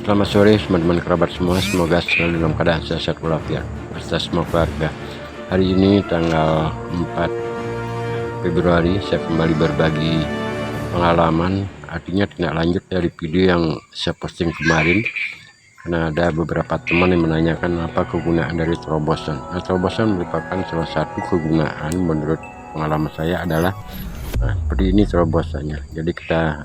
Selamat sore teman-teman kerabat semua, semoga selalu dalam keadaan sehat walafiat beserta semua keluarga. Hari ini tanggal 4 Februari saya kembali berbagi pengalaman, artinya tindak lanjut dari video yang saya posting kemarin, karena ada beberapa teman yang menanyakan apa kegunaan dari terobosan. Nah, terobosan merupakan salah satu kegunaan menurut pengalaman saya adalah seperti ini terobosannya. Jadi kita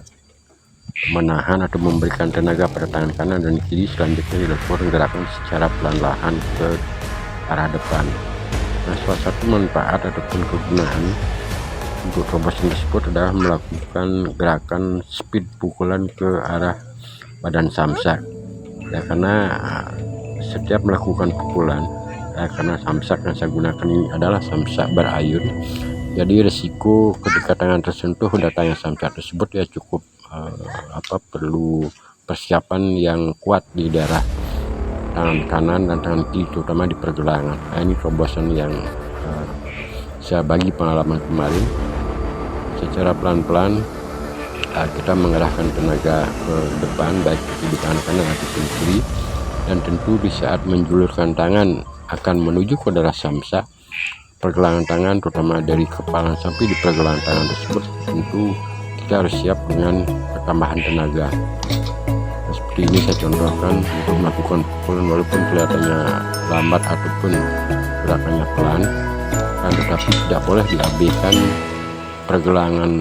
menahan atau memberikan tenaga pada tangan kanan dan kiri, selanjutnya dilakukan gerakan secara pelan-lahan ke arah depan. Nah, salah satu manfaat ataupun kegunaan untuk terobosan tersebut adalah melakukan gerakan speed pukulan ke arah badan samsak ya, karena setiap melakukan pukulan karena samsak yang saya gunakan ini adalah samsak berayun, jadi risiko ketika tangan tersentuh datangnya samsak tersebut ya cukup perlu persiapan yang kuat di daerah tangan kanan dan tangan kiri, terutama di pergelangan. Nah, ini terobosan yang saya bagi pengalaman kemarin. Secara pelan-pelan kita mengerahkan tenaga ke depan, baik di tangan kanan ataupun kiri, dan tentu di saat menjulurkan tangan akan menuju ke daerah samsak, pergelangan tangan terutama dari kepala sampai di pergelangan tangan tersebut tentu kita harus siap dengan tambahan tenaga. Nah, seperti ini saya contohkan untuk melakukan pukulan, walaupun kelihatannya lambat ataupun gerakannya pelan, tetapi tidak boleh diabaikan pergelangan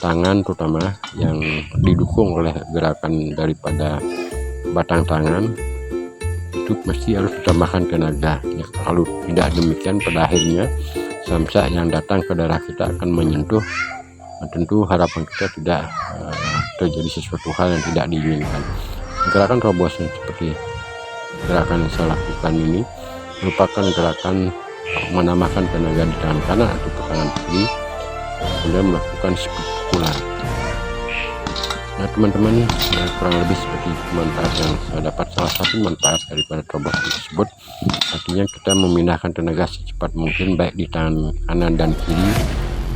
tangan terutama yang didukung oleh gerakan daripada batang tangan. Itu mesti harus ditambahkan tenaga ya, kalau tidak demikian pada akhirnya samsak yang datang ke daerah kita akan menyentuh. Tentu harapan kita tidak terjadi sesuatu hal yang tidak diinginkan. Gerakan terobosan seperti gerakan yang saya lakukan ini merupakan gerakan menambahkan tenaga di tangan kanan atau tangan kiri, kemudian melakukan speed pukulan. Nah teman-teman, kurang lebih seperti manfaat yang saya dapat. Salah satu manfaat daripada terobosan tersebut, artinya kita memindahkan tenaga secepat mungkin baik di tangan kanan dan kiri,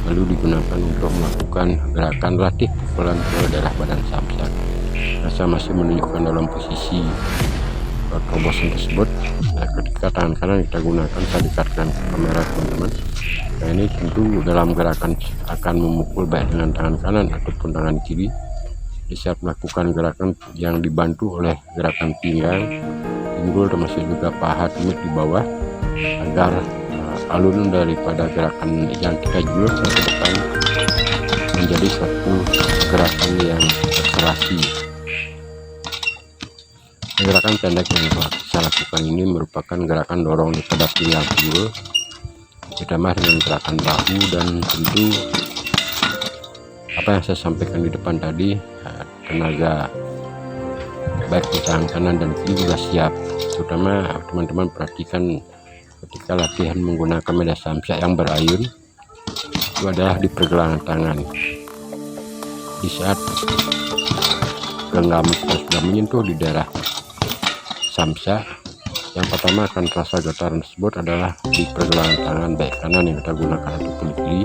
lalu digunakan untuk melakukan gerakan latih pukulan ke daerah badan samsak. Nah, saya masih menunjukkan dalam posisi terobosan tersebut. Nah, ketika tangan kanan kita gunakan, saya dekatkan ke kamera teman-teman. Nah, ini tentu dalam gerakan akan memukul baik dengan tangan kanan ataupun tangan kiri. Di saat melakukan gerakan yang dibantu oleh gerakan pinggang, pinggul, termasuk juga paha tumit di bawah, agar alun daripada gerakan yang kita julurkan ke depan menjadi suatu gerakan yang akselerasi. Gerakan pendek yang saya lakukan ini merupakan gerakan dorong daripada pinggang pinggul ditambah dengan gerakan bahu, dan tentu apa yang saya sampaikan di depan tadi, tenaga baik di tangan kanan dan kiri sudah siap. Terutama teman-teman perhatikan ketika latihan menggunakan media samsak yang berayun, itu adalah di pergelangan tangan. Di saat genggam kita sudah menyentuh di daerah samsak, yang pertama akan terasa getaran tersebut adalah di pergelangan tangan baik kanan yang kita gunakan ataupun kiri,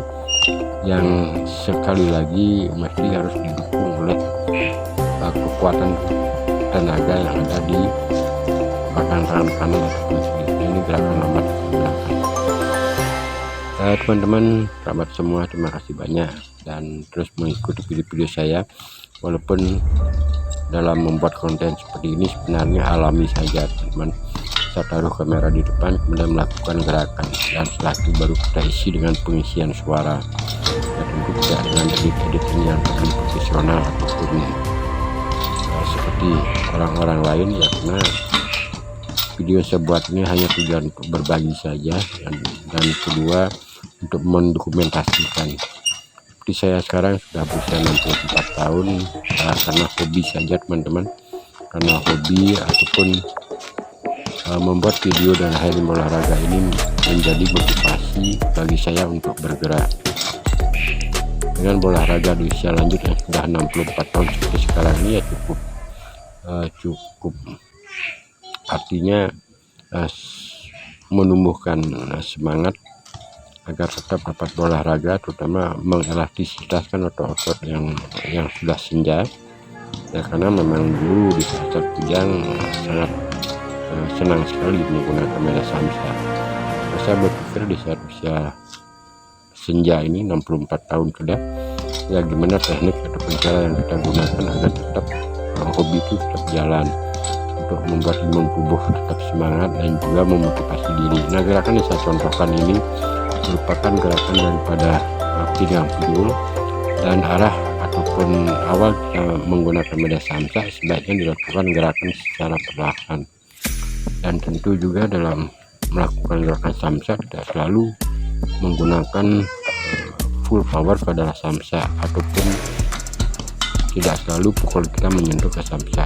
yang sekali lagi mesti harus didukung oleh kekuatan tenaga yang ada di batang tangan kanan ataupun kiri. Ini gerakan lambat digunakan. Teman-teman kerabat semua, terima kasih banyak dan terus mengikuti video-video saya. Walaupun dalam membuat konten seperti ini sebenarnya alami saja teman-teman. Saya taruh kamera di depan kemudian melakukan gerakan, dan setelah itu baru kita isi dengan pengisian suara, dan tentu tidak dengan editing yang lebih profesional ataupun seperti orang-orang lain ya, karena video saya buat ini hanya tujuan untuk berbagi saja, dan kedua untuk mendokumentasikan. Seperti saya sekarang sudah berusia 64 tahun karena hobi saja teman-teman, karena hobi ataupun membuat video dan hal olahraga ini menjadi motivasi bagi saya untuk bergerak. Dengan berolahraga di usia lanjut yang sudah 64 tahun seperti sekarang ini ya cukup artinya menumbuhkan semangat agar tetap dapat berolahraga, terutama mengelastisitaskan otot-otot yang sudah senja ya, karena memang dulu di saat Kujang sangat senang sekali menggunakan media samsa. Saya berpikir di saat usia senja ini 64 tahun sudah, ya gimana teknik ataupun cara yang kita gunakan agar tetap hobi itu tetap jalan untuk membuat imun tubuh tetap semangat dan juga memotivasi diri. Nah, gerakan yang saya contohkan ini merupakan gerakan daripada pinggang pinggul, dan arah ataupun awal kita menggunakan media samsa sebaiknya dilakukan gerakan secara perlahan. Dan tentu juga dalam melakukan gerakan samsa tidak selalu menggunakan full power pada samsa, ataupun tidak selalu pukul kita menyentuh ke samsa.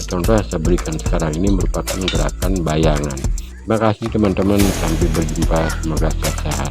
Contoh yang saya berikan sekarang ini merupakan gerakan bayangan. Terima kasih teman-teman, sampai berjumpa, semoga sehat.